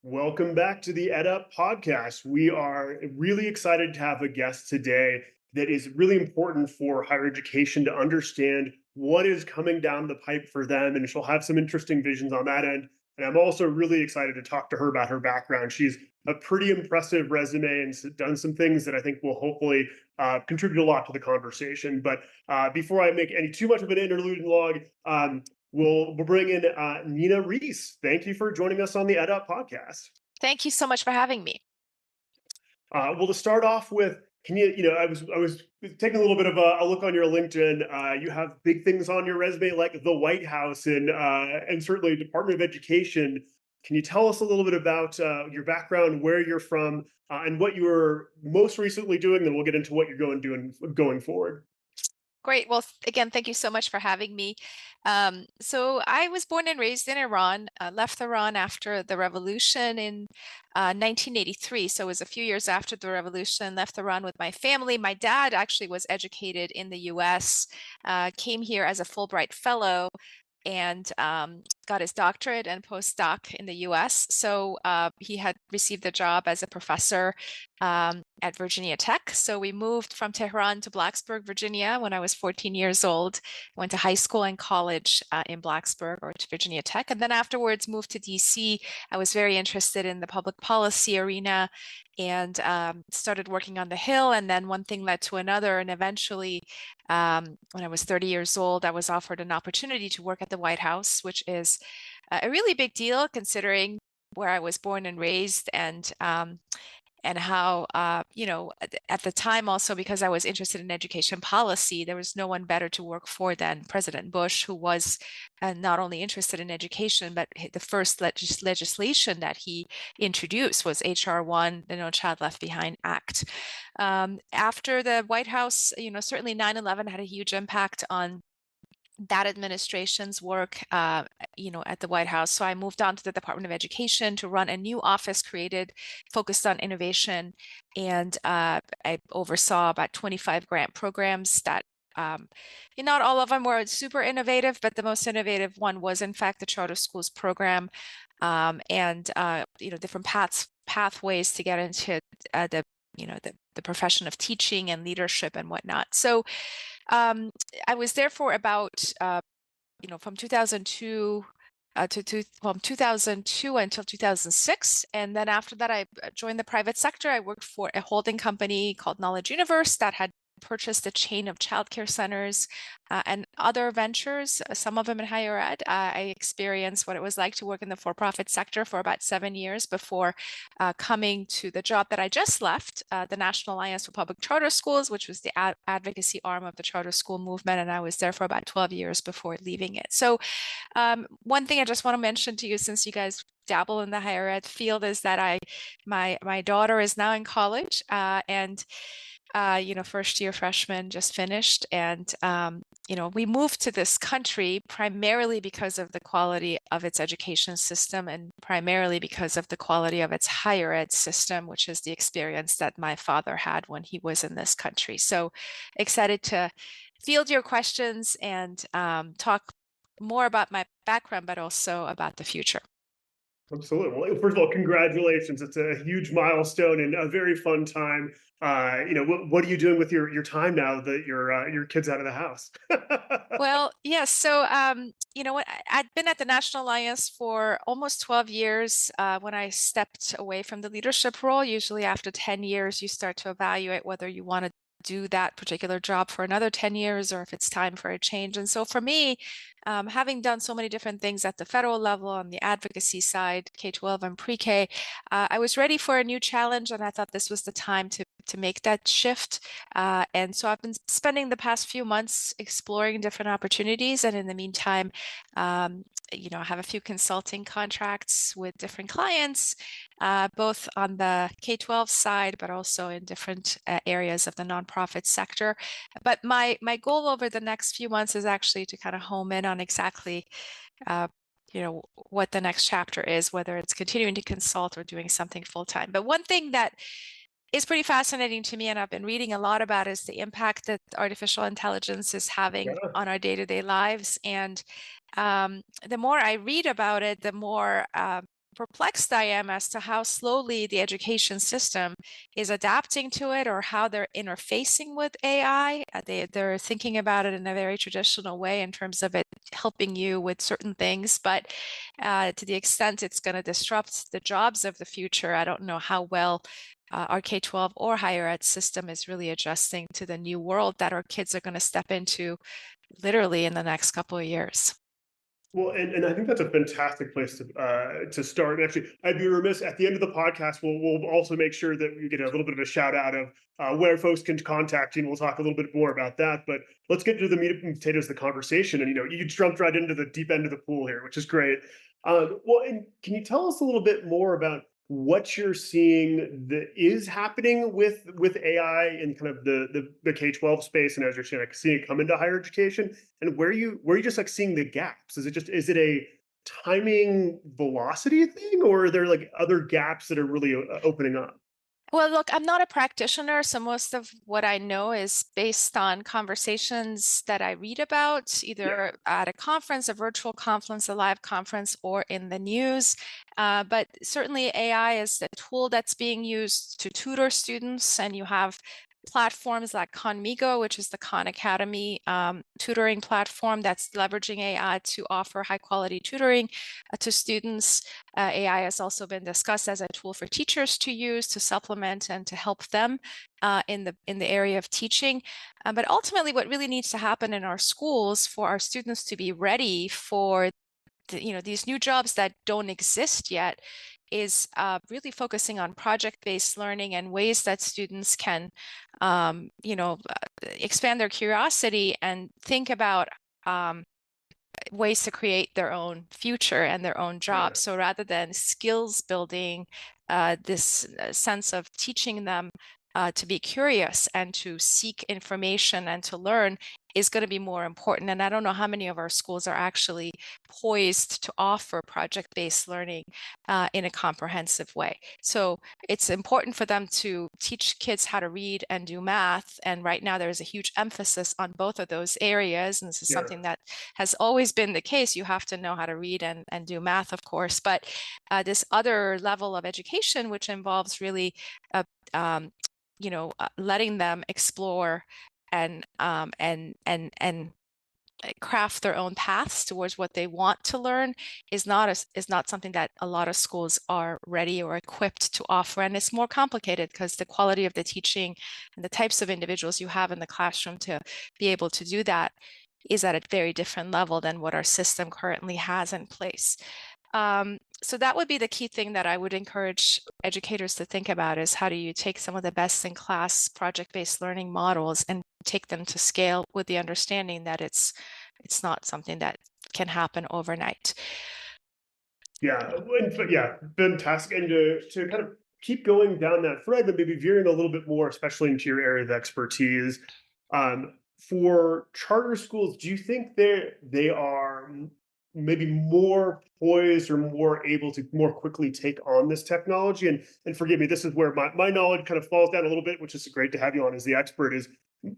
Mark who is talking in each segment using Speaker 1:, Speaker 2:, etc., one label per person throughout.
Speaker 1: Welcome back to the EdUp podcast. We are really excited to have a guest today that is really important for higher education to understand what is coming down the pipe for them. And she'll have some interesting visions on that end. And I'm also really excited to talk to her about her background. She's a pretty impressive resume and done some things that I think will hopefully contribute a lot to the conversation. But before I make any too much of an interlude and log, we'll bring in Nina Rees. Thank you for joining us on the EdUp podcast.
Speaker 2: Thank you so much for having me.
Speaker 1: Well, to start off with, can I was taking a little bit of a look on your LinkedIn. You have big things on your resume like the White House and certainly Department of Education. Can you tell us a little bit about your background, where you're from, and what you were most recently doing? Then we'll get into what you're doing going forward.
Speaker 2: Great. Well, again, thank you so much for having me. So I was born and raised in Iran, left Iran after the revolution in 1983. So it was a few years after the revolution, left Iran with my family. My dad actually was educated in the US, came here as a Fulbright fellow, and got his doctorate and postdoc in the US. So he had received a job as a professor at Virginia Tech. So we moved from Tehran to Blacksburg, Virginia when I was 14 years old. Went to high school and college in Blacksburg or to Virginia Tech. And then afterwards moved to DC. I was very interested in the public policy arena and started working on the Hill. And then one thing led to another. And eventually, when I was 30 years old, I was offered an opportunity to work at the White House, which is a really big deal considering where I was born and raised and how at the time also because I was interested in education policy, there was no one better to work for than President Bush, who was not only interested in education, but the first legislation that he introduced was HR 1, the No Child Left Behind Act. After the White House, certainly 9/11 had a huge impact on that administration's work, at the White House. So I moved on to the Department of Education to run a new office created focused on innovation. And I oversaw about 25 grant programs that not all of them were super innovative, but the most innovative one was, in fact, the charter schools program, and different pathways to get into the profession of teaching and leadership and whatnot. So I was there for about, from 2002 from 2002 until 2006. And then after that, I joined the private sector. I worked for a holding company called Knowledge Universe that had purchased a chain of childcare centers and other ventures, some of them in higher ed. I experienced what it was like to work in the for-profit sector for about 7 years before coming to the job that I just left, the National Alliance for Public Charter Schools, which was the advocacy arm of the charter school movement. And I was there for about 12 years before leaving it. So one thing I just want to mention to you, since you guys dabble in the higher ed field, is that my daughter is now in college, and first year freshman just finished. And we moved to this country primarily because of the quality of its education system and primarily because of the quality of its higher ed system, which is the experience that my father had when he was in this country. So excited to field your questions and talk more about my background, but also about the future.
Speaker 1: Absolutely. Well, first of all, congratulations. It's a huge milestone and a very fun time. What are you doing with your time now that your kid's out of the house?
Speaker 2: Well, yes. So, you know what? I'd been at the National Alliance for almost 12 years when I stepped away from the leadership role. Usually, after 10 years, you start to evaluate whether you want to do that particular job for another 10 years or if it's time for a change. And so, for me, having done so many different things at the federal level on the advocacy side, K-12 and pre-K, I was ready for a new challenge, and I thought this was the time to make that shift. And so I've been spending the past few months exploring different opportunities. And in the meantime, I have a few consulting contracts with different clients, both on the K-12 side, but also in different areas of the nonprofit sector. But my goal over the next few months is actually to kind of home in on exactly uh, what the next chapter is, whether it's continuing to consult or doing something full time. But one thing that is pretty fascinating to me, and I've been reading a lot about, is the impact that artificial intelligence is having
Speaker 1: Yeah.
Speaker 2: on our day-to-day lives. And the more I read about it, the more perplexed I am as to how slowly the education system is adapting to it or how they're interfacing with AI. They're thinking about it in a very traditional way in terms of it helping you with certain things, but to the extent it's going to disrupt the jobs of the future, I don't know how well our K-12 or higher ed system is really adjusting to the new world that our kids are going to step into literally in the next couple of years.
Speaker 1: Well, and I think that's a fantastic place to start. And actually, I'd be remiss at the end of the podcast. We'll also make sure that we get a little bit of a shout out of where folks can contact you, and we'll talk a little bit more about that. But let's get to the meat and potatoes of the conversation. And you jumped right into the deep end of the pool here, which is great. Well, and can you tell us a little bit more about what you're seeing that is happening with AI in kind of the K-12 space, and as you're saying, like seeing it come into higher education, and where you just like seeing the gaps? Is it a timing velocity thing, or are there like other gaps that are really opening up?
Speaker 2: Well, look, I'm not a practitioner, so most of what I know is based on conversations that I read about,
Speaker 1: Yeah,
Speaker 2: either at a conference, a virtual conference, a live conference, or in the news. But certainly, AI is a tool that's being used to tutor students, and you have platforms like Conmigo, which is the Khan Academy tutoring platform that's leveraging AI to offer high quality tutoring to students. AI has also been discussed as a tool for teachers to use to supplement and to help them in the area of teaching. But ultimately, what really needs to happen in our schools for our students to be ready for these new jobs that don't exist yet is really focusing on project-based learning and ways that students can, expand their curiosity and think about um, ways to create their own future and their own
Speaker 1: yeah,
Speaker 2: job. So rather than skills building, this sense of teaching them to be curious and to seek information and to learn is going to be more important. And I don't know how many of our schools are actually poised to offer project-based learning in a comprehensive way. So it's important for them to teach kids how to read and do math. And right now there's a huge emphasis on both of those areas. And this is
Speaker 1: yeah,
Speaker 2: something that has always been the case. You have to know how to read and do math, of course. But this other level of education, which involves really, uh, um, letting them explore and craft their own paths towards what they want to learn is not something that a lot of schools are ready or equipped to offer, and it's more complicated because the quality of the teaching and the types of individuals you have in the classroom to be able to do that is at a very different level than what our system currently has in place. So that would be the key thing that I would encourage educators to think about is how do you take some of the best in class project-based learning models and take them to scale with the understanding that it's not something that can happen overnight.
Speaker 1: yeah, yeah, fantastic. And to kind of keep going down that thread, but maybe veering a little bit more, especially into your area of expertise, for charter schools, do you think they are maybe more poised or more able to more quickly take on this technology? And forgive me, this is where my knowledge kind of falls down a little bit, which is great to have you on as the expert. Is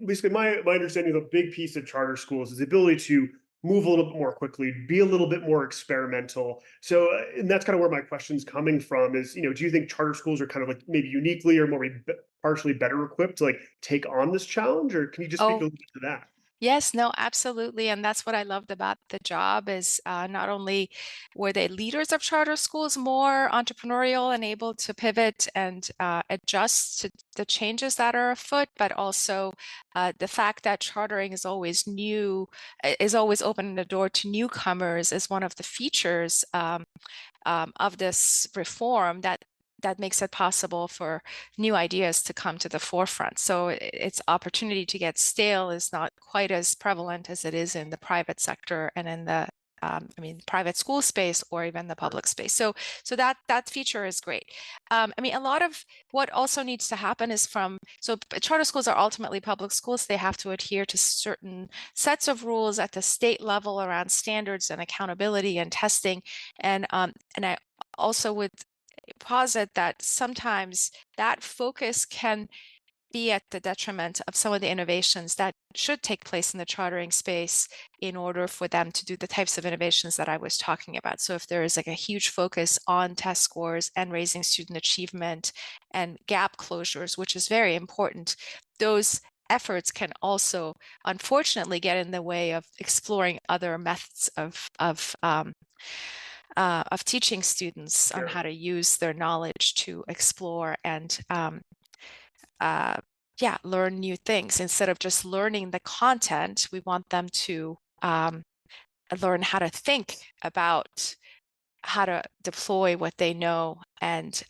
Speaker 1: basically my understanding of a big piece of charter schools is the ability to move a little bit more quickly, be a little bit more experimental. So, and that's kind of where my question's coming from is, do you think charter schools are kind of like maybe uniquely or more partially better equipped to like take on this challenge? Or can you just speak a
Speaker 2: Oh,
Speaker 1: little bit to that?
Speaker 2: yes, no, absolutely. And that's what I loved about the job is not only were they leaders of charter schools more entrepreneurial and able to pivot and adjust to the changes that are afoot, but also the fact that chartering is always new, is always opening the door to newcomers is one of the features of this reform that makes it possible for new ideas to come to the forefront. So its opportunity to get stale is not quite as prevalent as it is in the private sector and in the private school space or even the public space. So that feature is great. A lot of what also needs to happen is charter schools are ultimately public schools. They have to adhere to certain sets of rules at the state level around standards and accountability and testing. And I also would posit that sometimes that focus can be at the detriment of some of the innovations that should take place in the chartering space in order for them to do the types of innovations that I was talking about. So if there is like a huge focus on test scores and raising student achievement and gap closures, which is very important, those efforts can also unfortunately get in the way of exploring other methods of teaching students on
Speaker 1: Yeah.
Speaker 2: how to use their knowledge to explore and uh, yeah, learn new things. Instead of just learning the content, we want them to learn how to think about how to deploy what they know and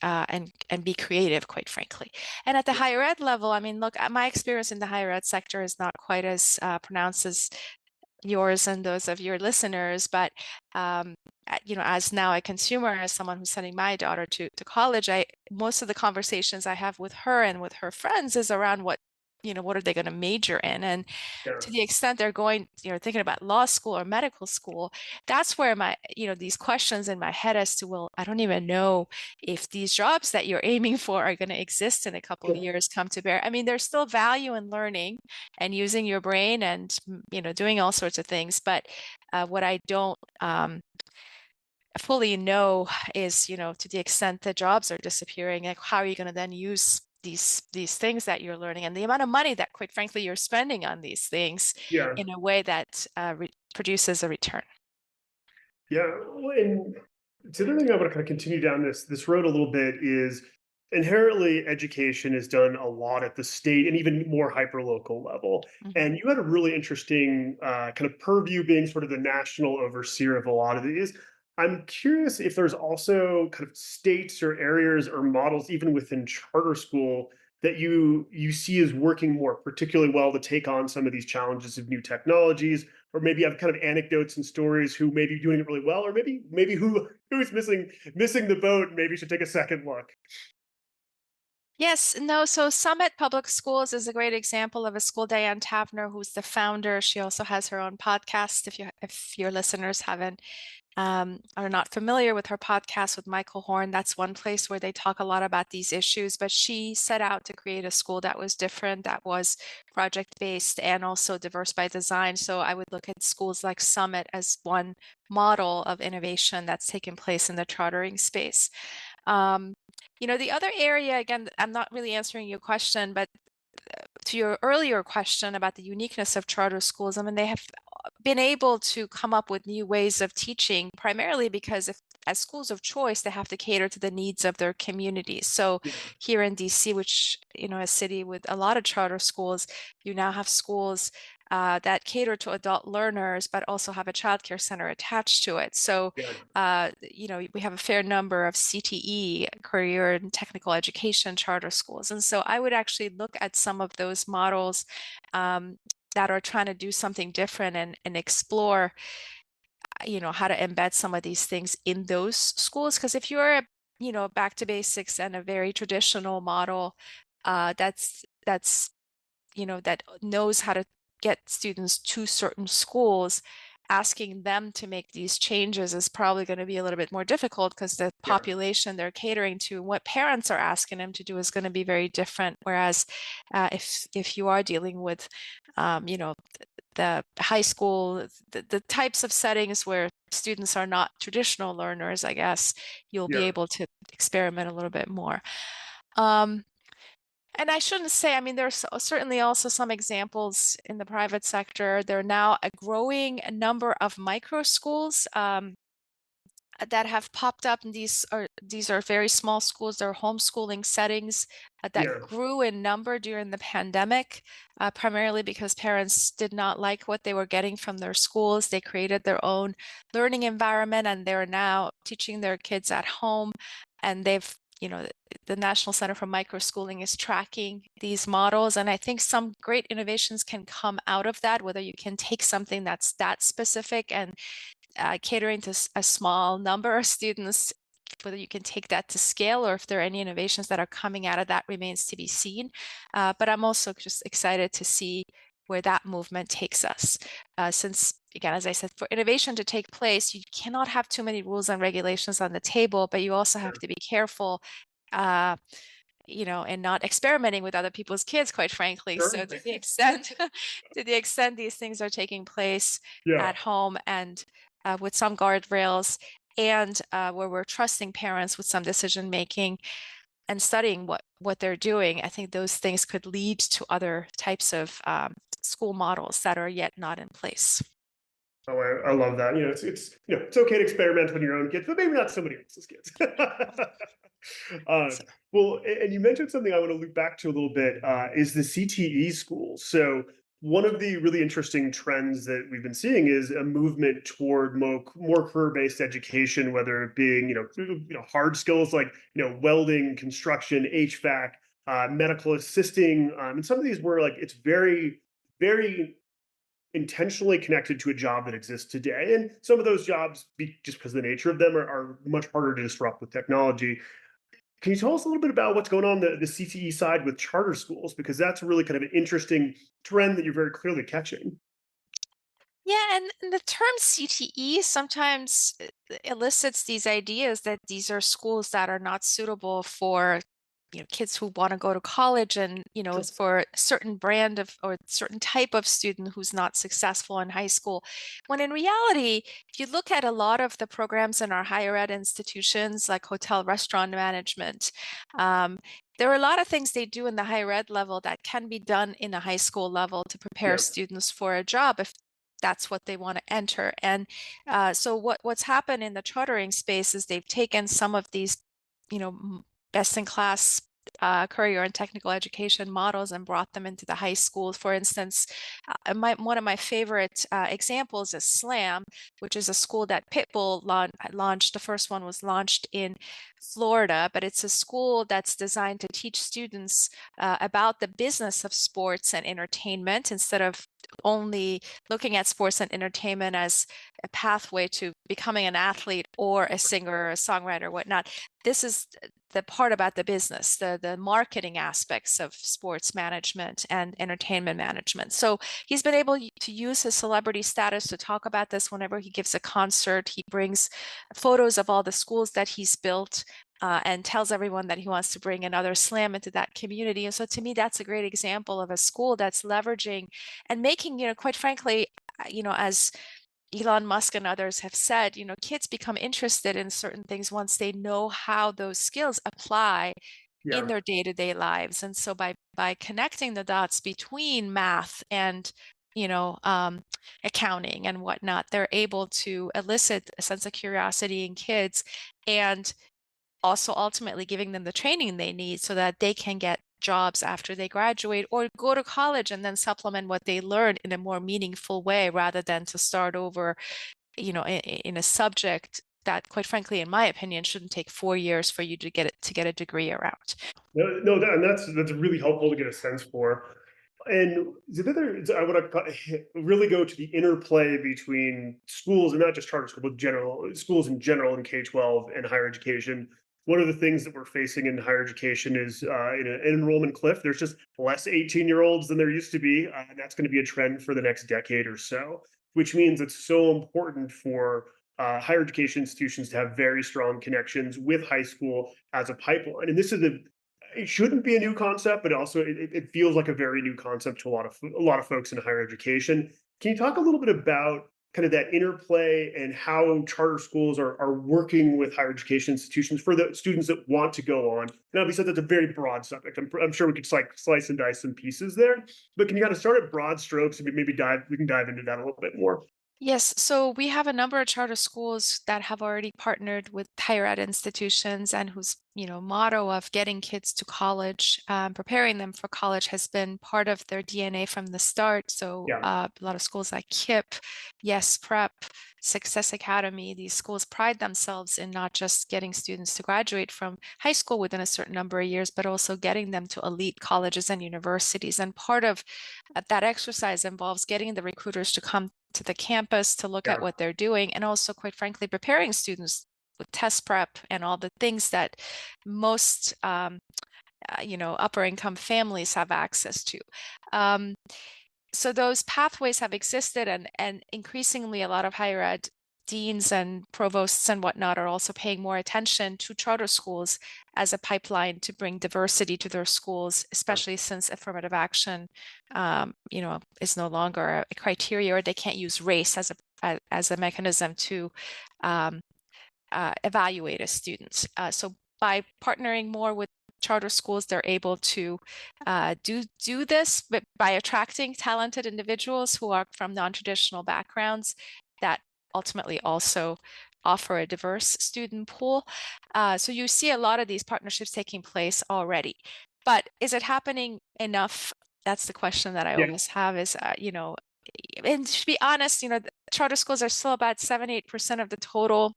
Speaker 2: be creative, quite frankly. And at the
Speaker 1: Yeah.
Speaker 2: higher ed level, I mean, look, my experience in the higher ed sector is not quite as pronounced as yours and those of your listeners, but as now a consumer, as someone who's sending my daughter to college, I most of the conversations I have with her and with her friends is around what are they going to major in, and
Speaker 1: Yeah.
Speaker 2: to the extent they're going, thinking about law school or medical school, that's where these questions in my head as to, well, I don't even know if these jobs that you're aiming for are going to exist in a couple of years come to bear. I mean, there's still value in learning and using your brain and, doing all sorts of things. But what I don't fully know is, to the extent that jobs are disappearing, like how are you going to then use these things that you're learning and the amount of money that, quite frankly, you're spending on these things
Speaker 1: Yeah.
Speaker 2: in a way that produces a return.
Speaker 1: Yeah. Well, and the other thing I want to kind of continue down this road a little bit is inherently education is done a lot at the state and even more hyperlocal level.
Speaker 2: Mhm.
Speaker 1: And you had a really interesting kind of purview being sort of the national overseer of a lot of these. I'm curious if there's also kind of states or areas or models, even within charter school, that you see as working more particularly well to take on some of these challenges of new technologies, or maybe you have kind of anecdotes and stories who may be doing it really well, or maybe who's missing the boat and maybe should take a second look.
Speaker 2: Yes, no. So Summit Public Schools is a great example of a school. Diane Tavner, who's the founder, she also has her own podcast. If your listeners haven't are not familiar with her podcast with Michael Horn, that's one place where they talk a lot about these issues. But she set out to create a school that was different, that was project based, and also diverse by design. So I would look at schools like Summit as one model of innovation that's taken place in the chartering space. Um, the other area, again, I'm not really answering your question, but to your earlier question about the uniqueness of charter schools, I mean, they have been able to come up with new ways of teaching, primarily because if as schools of choice, they have to cater to the needs of their communities. So
Speaker 1: Yeah.
Speaker 2: here in DC, which, a city with a lot of charter schools, you now have schools that cater to adult learners, but also have a childcare center attached to it. So,
Speaker 1: Yeah.
Speaker 2: we have a fair number of CTE, career and technical education charter schools. And so I would actually look at some of those models that are trying to do something different and explore, how to embed some of these things in those schools. Because if you're, back to basics and a very traditional model, that's that knows how to get students to certain schools, asking them to make these changes is probably going to be a little bit more difficult because the
Speaker 1: Yeah.
Speaker 2: population they're catering to, what parents are asking them to do, is going to be very different. Whereas if you are dealing with, the high school, the types of settings where students are not traditional learners, I guess you'll be
Speaker 1: Yeah.
Speaker 2: able to experiment a little bit more. Um, and I shouldn't say, I mean, there's certainly also some examples in the private sector. There are now a growing number of micro schools that have popped up, and these are very small schools. They're homeschooling settings that
Speaker 1: Yeah.
Speaker 2: grew in number during the pandemic, primarily because parents did not like what they were getting from their schools. They created their own learning environment, and they're now teaching their kids at home. And the National Center for Microschooling is tracking these models, and I think some great innovations can come out of that. Whether you can take something that's that specific and catering to a small number of students, whether you can take that to scale or if there are any innovations that are coming out of that remains to be seen. But I'm also just excited to see where that movement takes us. Since, again, as I said, for innovation to take place, you cannot have too many rules and regulations on the table, but you also have to be careful and not experimenting with other people's kids, quite frankly. So
Speaker 1: Sure.
Speaker 2: to the extent, to the extent these things are taking place
Speaker 1: Yeah.
Speaker 2: at home and with some guardrails, and where we're trusting parents with some decision making and studying what they're doing, I think those things could lead to other types of school models that are yet not in place.
Speaker 1: Oh, I love that. It's okay to experiment on your own kids, but maybe not somebody else's kids.
Speaker 2: So,
Speaker 1: Well, and you mentioned something I want to loop back to a little bit is the CTE schools. So one of the really interesting trends that we've been seeing is a movement toward more career-based education, whether it being hard skills like welding, construction, HVAC, medical assisting, and some of these were like it's very intentionally connected to a job that exists today. And some of those jobs, just because of the nature of them, are much harder to disrupt with technology. Can you tell us a little bit about what's going on the CTE side with charter schools? Because that's really kind of an interesting trend that you're very clearly catching.
Speaker 2: yeah, and the term CTE sometimes elicits these ideas that these are schools that are not suitable for kids who want to go to college, and
Speaker 1: Sure.
Speaker 2: it's for a certain brand of or certain type of student who's not successful in high school, when in reality, if you look at a lot of the programs in our higher ed institutions like hotel restaurant management, um, there are a lot of things they do in the higher ed level that can be done in a high school level to prepare
Speaker 1: Yeah.
Speaker 2: students for a job if that's what they want to enter. And so what's happened in the chartering space is they've taken some of these best in class career and technical education models and brought them into the high school. For instance, one of my favorite examples is SLAM, which is a school that Pitbull launched. The first one was launched in Florida, but it's a school that's designed to teach students about the business of sports and entertainment instead of only looking at sports and entertainment as a pathway to becoming an athlete or a singer or a songwriter or whatnot. This is the part about the business, the marketing aspects of sports management and entertainment management. So he's been able to use his celebrity status to talk about this whenever he gives a concert. He brings photos of all the schools that he's built. And tells everyone that he wants to bring another slam into that community. And so to me, that's a great example of a school that's leveraging and making, quite frankly, as Elon Musk and others have said, kids become interested in certain things once they know how those skills apply in
Speaker 1: Yeah.
Speaker 2: their day-to-day lives. And so by connecting the dots between math and you know um, accounting and whatnot, they're able to elicit a sense of curiosity in kids, and also ultimately giving them the training they need so that they can get jobs after they graduate or go to college and then supplement what they learned in a more meaningful way rather than to start over in a subject that, quite frankly, in my opinion, shouldn't take 4 years for you to get a degree around.
Speaker 1: No, no, and that's really helpful to get a sense for. And I want to really go to the interplay between schools and not just charter school, but general schools in general in K-12 and higher education. One of the things that we're facing in higher education is an enrollment cliff. There's just less 18-year-olds than there used to be, and that's going to be a trend for the next decade or so. Which means it's so important for higher education institutions to have very strong connections with high school as a pipeline. And this is it shouldn't be a new concept, but also it feels like a very new concept to a lot of folks in higher education. Can you talk a little bit about kind of that interplay and how charter schools are working with higher education institutions for the students that want to go on? And obviously, that's a very broad subject. I'm sure we could slice and dice some pieces there, but can you kind of start at broad strokes and maybe we can dive into that a little bit more?
Speaker 2: Yes, so we have a number of charter schools that have already partnered with higher ed institutions and whose, motto of getting kids to college, preparing them for college has been part of their DNA from the start. So
Speaker 1: Yeah,
Speaker 2: a lot of schools like KIP, Yes Prep, Success Academy, these schools pride themselves in not just getting students to graduate from high school within a certain number of years, but also getting them to elite colleges and universities. And part of that exercise involves getting the recruiters to come to the campus to look at
Speaker 1: yeah.
Speaker 2: what they're doing, and also, quite frankly, preparing students with test prep and all the things that most upper income families have access to. Um, so those pathways have existed, and increasingly a lot of higher ed deans and provosts and whatnot are also paying more attention to charter schools as a pipeline to bring diversity to their schools, especially since affirmative action, is no longer a criteria, or they can't use race as a mechanism to um, evaluate a student. So by partnering more with charter schools, they're able to do this, but by attracting talented individuals who are from non-traditional backgrounds that ultimately also offer a diverse student pool. So you see a lot of these partnerships taking place already. But is it happening enough? That's the question that I
Speaker 1: Yeah,
Speaker 2: always have is, and to be honest, charter schools are still about 7-8% of the total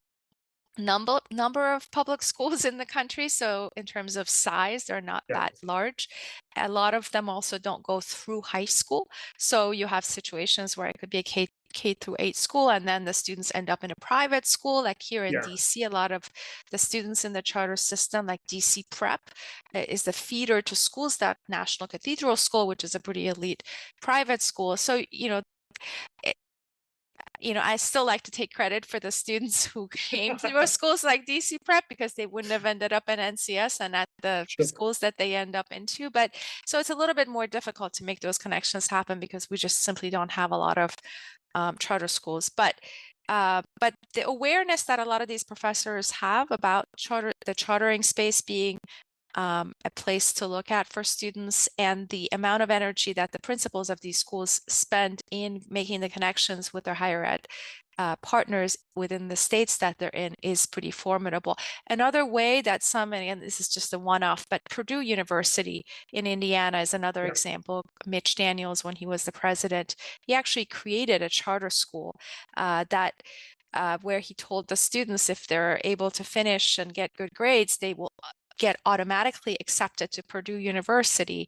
Speaker 2: number of public schools in the country. So in terms of size, they're not
Speaker 1: yeah,
Speaker 2: that large. A lot of them also don't go through high school. So you have situations where it could be a K through 8 school, and then the students end up in a private school. Like here in
Speaker 1: yeah,
Speaker 2: DC, a lot of the students in the charter system, like DC Prep, is the feeder to schools, that National Cathedral School, which is a pretty elite private school. So, I still like to take credit for the students who came through schools like DC Prep, because they wouldn't have ended up in NCS and at the
Speaker 1: sure.
Speaker 2: schools that they end up into. But so it's a little bit more difficult to make those connections happen because we just simply don't have a lot of charter schools. But the awareness that a lot of these professors have about the chartering space being a place to look at for students, and the amount of energy that the principals of these schools spend in making the connections with their higher ed partners within the states that they're in is pretty formidable. Another way that and this is just a one-off, but Purdue University in Indiana is another
Speaker 1: Yeah,
Speaker 2: example. Mitch Daniels, when he was the president, he actually created a charter school where he told the students if they're able to finish and get good grades, they will get automatically accepted to Purdue University,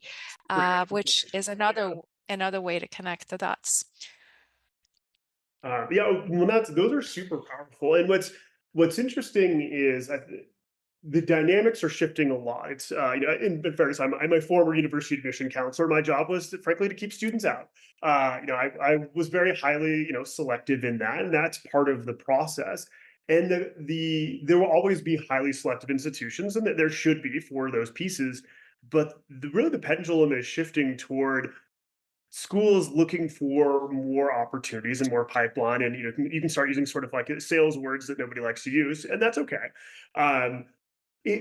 Speaker 1: great.
Speaker 2: which is another way to connect the dots.
Speaker 1: Yeah, well, those are super powerful. And what's interesting is the dynamics are shifting a lot. It's in fairness, I'm a former university admission counselor. My job was, frankly, to keep students out. I was very highly selective in that, and that's part of the process. And there will always be highly selective institutions, and that there should be for those pieces. But really, the pendulum is shifting toward schools looking for more opportunities and more pipeline, and you can start using sort of like sales words that nobody likes to use, and that's okay. um,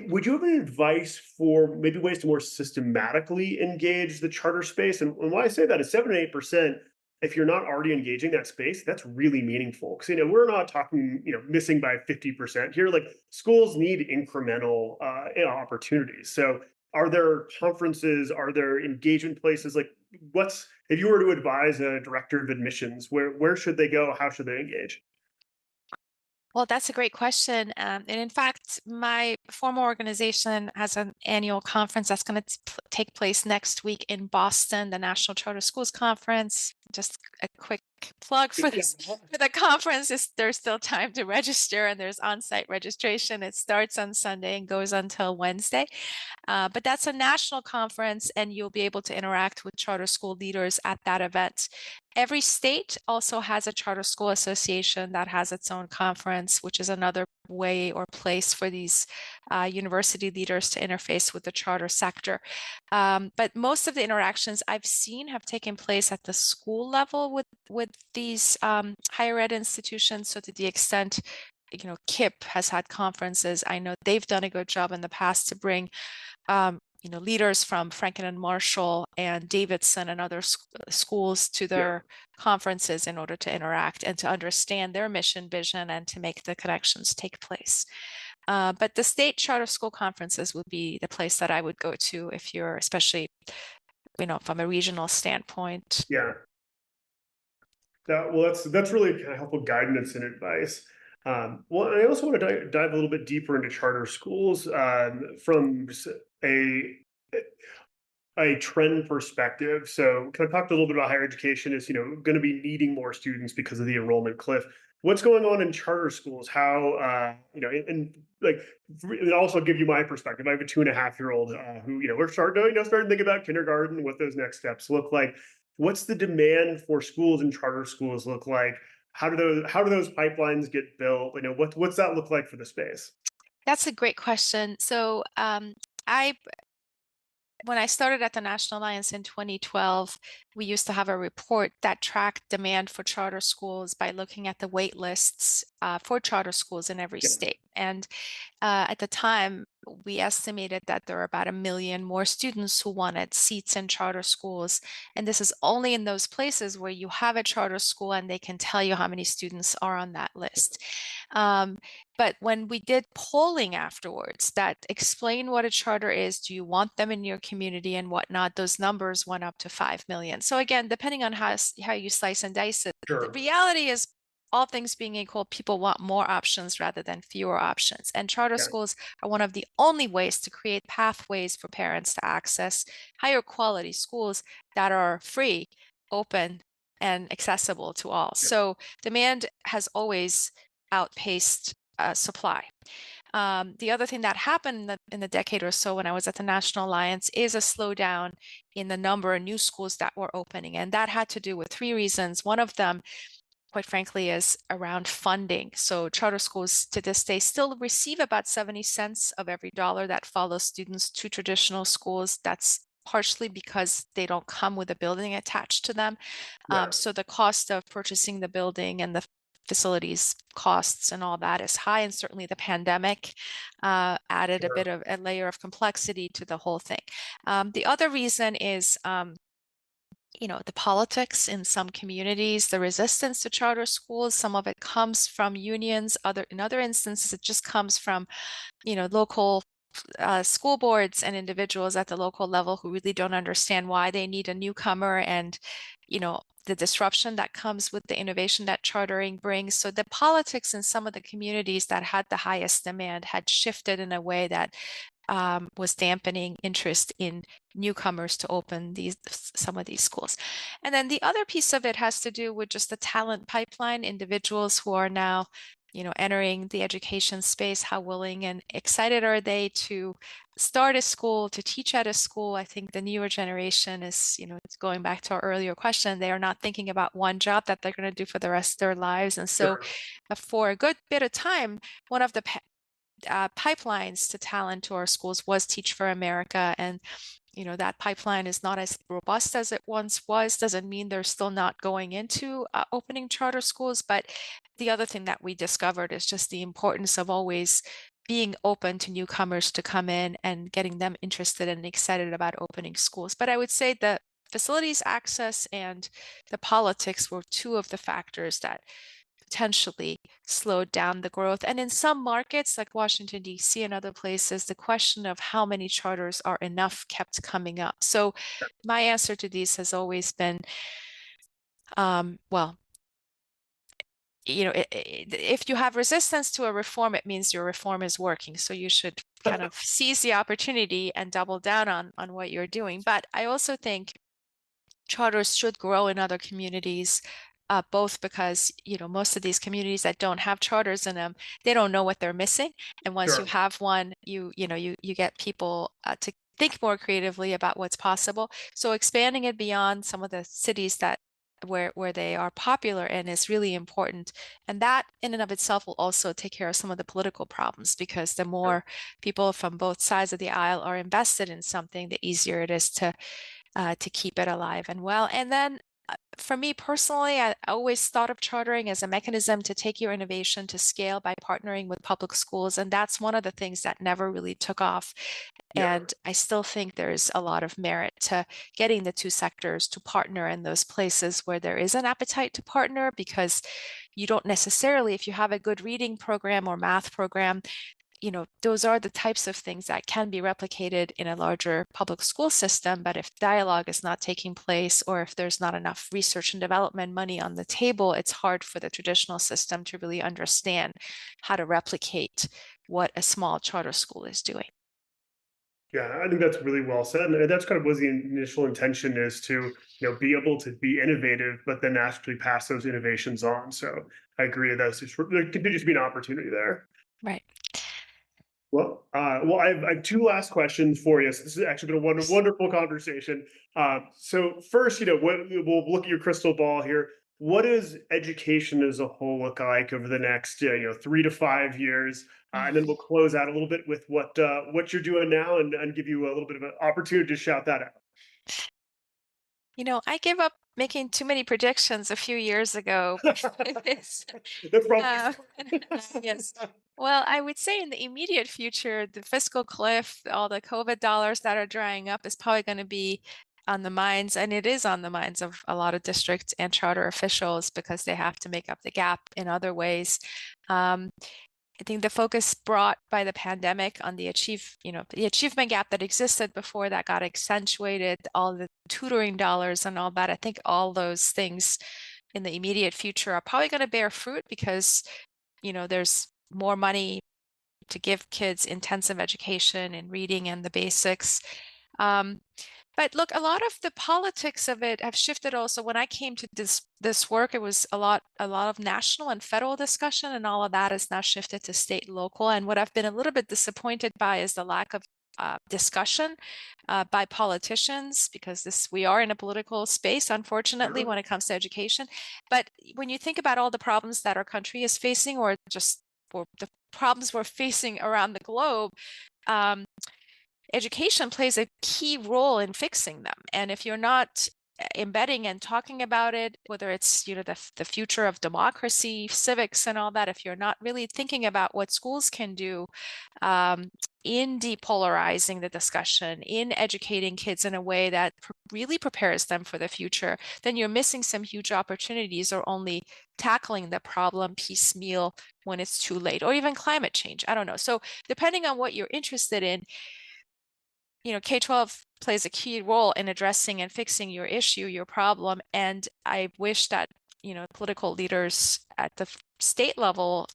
Speaker 1: would you have any advice for maybe ways to more systematically engage the charter space? And why I say that is 7 to 8%. If you're not already engaging that space, that's really meaningful, because we're not talking missing by 50% here. Like, schools need incremental opportunities. So are there conferences? Are there engagement places? Like, what's if you were to advise a director of admissions, where should they go? How should they engage?
Speaker 2: Well, that's a great question. And in fact, my former organization has an annual conference that's going to take place next week in Boston, the National Charter Schools Conference. Just a quick plug for
Speaker 1: Yeah,
Speaker 2: this for the conference is there's still time to register, and there's on-site registration. It starts on Sunday and goes until Wednesday. But that's a national conference, and you'll be able to interact with charter school leaders at that event. Every state also has a charter school association that has its own conference, which is another way or place for these university leaders to interface with the charter sector. But most of the interactions I've seen have taken place at the school level with these higher ed institutions. So to the extent, KIP has had conferences, I know they've done a good job in the past to bring leaders from Franklin and Marshall and Davidson and other schools to
Speaker 1: yeah,
Speaker 2: their conferences in order to interact and to understand their mission, vision, and to make the connections take place. But the state charter school conferences would be the place that I would go to if you're, especially, from a regional standpoint.
Speaker 1: yeah. Well, that's really kind of helpful guidance and advice. Well, I also want to dive a little bit deeper into charter schools, from a a trend perspective. So, kind of talked a little bit about higher education is going to be needing more students because of the enrollment cliff. What's going on in charter schools? How and like, and also give you my perspective. I have a 2.5-year-old who we're starting to think about kindergarten, what those next steps look like. What's the demand for schools and charter schools look like? how do those pipelines get built? What's that look like for the space?
Speaker 2: That's a great question. So, I when I started at the National Alliance in 2012, we used to have a report that tracked demand for charter schools by looking at the wait lists for charter schools in every
Speaker 1: Yeah,
Speaker 2: state. And at the time, we estimated that there were about 1 million more students who wanted seats in charter schools. And this is only in those places where you have a charter school and they can tell you how many students are on that list. Um, but when we did polling afterwards that explain what a charter is, do you want them in your community and whatnot, those numbers went up to 5 million. So again, depending on how you slice and dice it, the
Speaker 1: sure.
Speaker 2: reality is all things being equal, people want more options rather than fewer options. And charter
Speaker 1: Yeah,
Speaker 2: schools are one of the only ways to create pathways for parents to access higher quality schools that are free, open, and accessible to all.
Speaker 1: yeah,
Speaker 2: So demand has always outpaced supply. The other thing that happened in the decade or so when I was at the National Alliance is a slowdown in the number of new schools that were opening. And that had to do with three reasons. One of them, quite frankly, is around funding. So charter schools to this day still receive about 70 cents of every dollar that follows students to traditional schools. That's partially because they don't come with a building attached to them.
Speaker 1: yeah,
Speaker 2: So the cost of purchasing the building and the facilities costs and all that is high. And certainly the pandemic added a bit
Speaker 1: sure.
Speaker 2: of a layer of complexity to the whole thing. The other reason is the politics in some communities, the resistance to charter schools. Some of it comes from unions. In other instances, it just comes from local school boards and individuals at the local level who really don't understand why they need a newcomer and the disruption that comes with the innovation that chartering brings. So the politics in some of the communities that had the highest demand had shifted in a way that was dampening interest in newcomers to open some of these schools. And then the other piece of it has to do with just the talent pipeline, individuals who are now entering the education space. How willing and excited are they to start a school, to teach at a school? I think the newer generation is, it's going back to our earlier question, they are not thinking about one job that they're going to do for the rest of their lives. And so
Speaker 1: Sure.
Speaker 2: for a good bit of time, one of the pipelines to talent to our schools was Teach for America. And that pipeline is not as robust as it once was. Doesn't mean they're still not going into opening charter schools. But the other thing that we discovered is just the importance of always being open to newcomers to come in and getting them interested and excited about opening schools. But I would say the facilities access and the politics were two of the factors that potentially slowed down the growth. And in some markets like Washington, D.C. and other places, the question of how many charters are enough kept coming up. So my answer to these has always been, well, if you have resistance to a reform, it means your reform is working. So you should kind of seize the opportunity and double down on what you're doing. But I also think charters should grow in other communities, both because most of these communities that don't have charters in them, they don't know what they're missing, and once you
Speaker 1: Sure.
Speaker 2: have one, you get people to think more creatively about what's possible. So expanding it beyond some of the cities that where they are popular in is really important, and that in and of itself will also take care of some of the political problems, because the
Speaker 1: Sure.
Speaker 2: more people from both sides of the aisle are invested in something, the easier it is to keep it alive and well. And then for me personally, I always thought of chartering as a mechanism to take your innovation to scale by partnering with public schools. And that's one of the things that never really took off.
Speaker 1: Yeah.
Speaker 2: And I still think there's a lot of merit to getting the two sectors to partner in those places where there is an appetite to partner, because you don't necessarily, if you have a good reading program or math program, those are the types of things that can be replicated in a larger public school system. But if dialogue is not taking place, or if there's not enough research and development money on the table, it's hard for the traditional system to really understand how to replicate what a small charter school is doing.
Speaker 1: Yeah, I think that's really well said, and that's kind of was the initial intention, is to be able to be innovative, but then actually pass those innovations on. So I agree that there continues to be an opportunity there.
Speaker 2: Right.
Speaker 1: Well, I have two last questions for you. So this has actually been a wonderful conversation. So first, we'll look at your crystal ball here. what does education as a whole look like over the next 3 to 5 years? And then we'll close out a little bit with what you're doing now, and give you a little bit of an opportunity to shout that out.
Speaker 2: I gave up making too many predictions a few years ago. It's,
Speaker 1: That's probably
Speaker 2: uh, yes. Well, I would say in the immediate future, the fiscal cliff, all the COVID dollars that are drying up is probably going to be on the minds, and it is on the minds of a lot of districts and charter officials because they have to make up the gap in other ways. Um, I think the focus brought by the pandemic on the achievement gap that existed before that got accentuated, all the tutoring dollars and all that. I think all those things in the immediate future are probably going to bear fruit because, there's more money to give kids intensive education in reading and the basics. Um, but look, a lot of the politics of it have shifted also. When I came to this work, it was a lot of national and federal discussion, and all of that has now shifted to state and local. And what I've been a little bit disappointed by is the lack of discussion by politicians, because we are in a political space, unfortunately,
Speaker 1: Sure.
Speaker 2: when it comes to education. But when you think about all the problems that our country is facing, or the problems we're facing around the globe, um, education plays a key role in fixing them. And if you're not embedding and talking about it, whether it's the future of democracy, civics, and all that, if you're not really thinking about what schools can do in depolarizing the discussion, in educating kids in a way that really prepares them for the future, then you're missing some huge opportunities, or only tackling the problem piecemeal when it's too late, or even climate change. I don't know. So depending on what you're interested in, K-12 plays a key role in addressing and fixing your issue, your problem. And I wish that, political leaders at the state level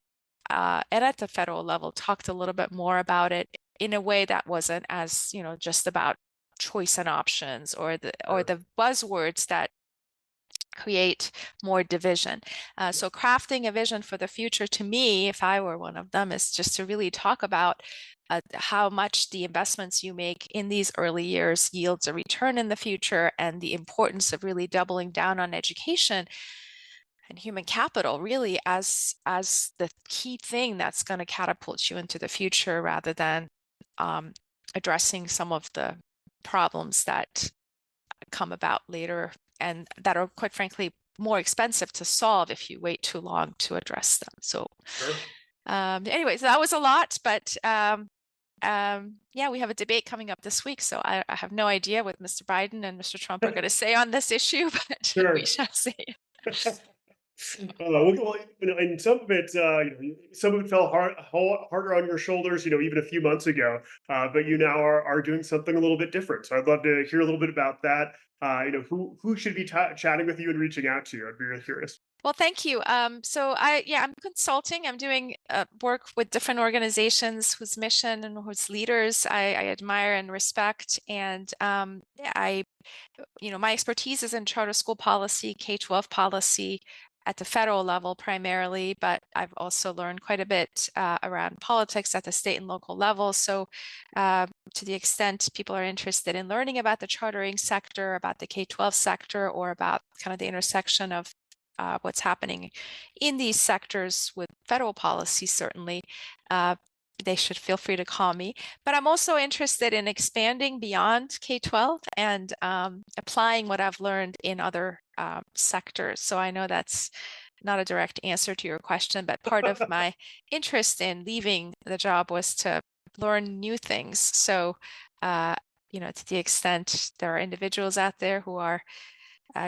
Speaker 2: and at the federal level talked a little bit more about it in a way that wasn't as, just about choice and options, or the or
Speaker 1: Sure.
Speaker 2: the buzzwords that create more division. So crafting a vision for the future, to me, if I were one of them, is just to really talk about how much the investments you make in these early years yields a return in the future, and the importance of really doubling down on education and human capital, really as the key thing that's going to catapult you into the future, rather than um, addressing some of the problems that come about later, and that are, quite frankly, more expensive to solve if you wait too long to address them. So
Speaker 1: Sure.
Speaker 2: anyway, so that was a lot, but yeah, we have a debate coming up this week, so I have no idea what Mr. Biden and Mr. Trump are going to say on this issue, but we
Speaker 1: Sure.
Speaker 2: shall see.
Speaker 1: Well, and some of it fell harder on your shoulders, even a few months ago. But you now are doing something a little bit different. So I'd love to hear a little bit about that. Who should be chatting with you and reaching out to you? I'd be really curious.
Speaker 2: Well, thank you. So I'm consulting. I'm doing work with different organizations whose mission and whose leaders I admire and respect. And my expertise is in charter school policy, K-12 policy at the federal level primarily, but I've also learned quite a bit around politics at the state and local level. So to the extent people are interested in learning about the chartering sector, about the K-12 sector, or about kind of the intersection of what's happening in these sectors with federal policy, certainly, they should feel free to call me. But I'm also interested in expanding beyond K-12 and applying what I've learned in other sectors. So I know that's not a direct answer to your question, but part of my interest in leaving the job was to learn new things. So, to the extent there are individuals out there who are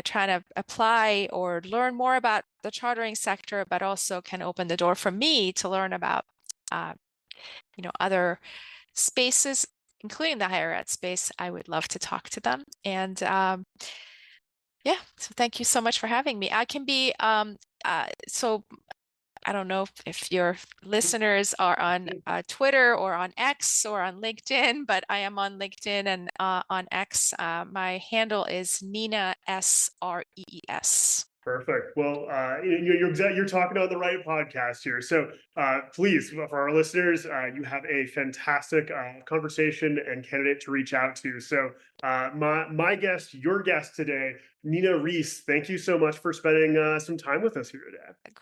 Speaker 2: trying to apply or learn more about the chartering sector, but also can open the door for me to learn about, uh, other spaces, including the higher ed space, I would love to talk to them. And yeah, so thank you so much for having me. I can be, so I don't know if your listeners are on Twitter or on X or on LinkedIn, but I am on LinkedIn and on X. My handle is Nina SREES.
Speaker 1: Perfect. Well, you're talking on the right podcast here. So please, for our listeners, you have a fantastic conversation and candidate to reach out to. So my guest, your guest today, Nina Rees, thank you so much for spending some time with us here today.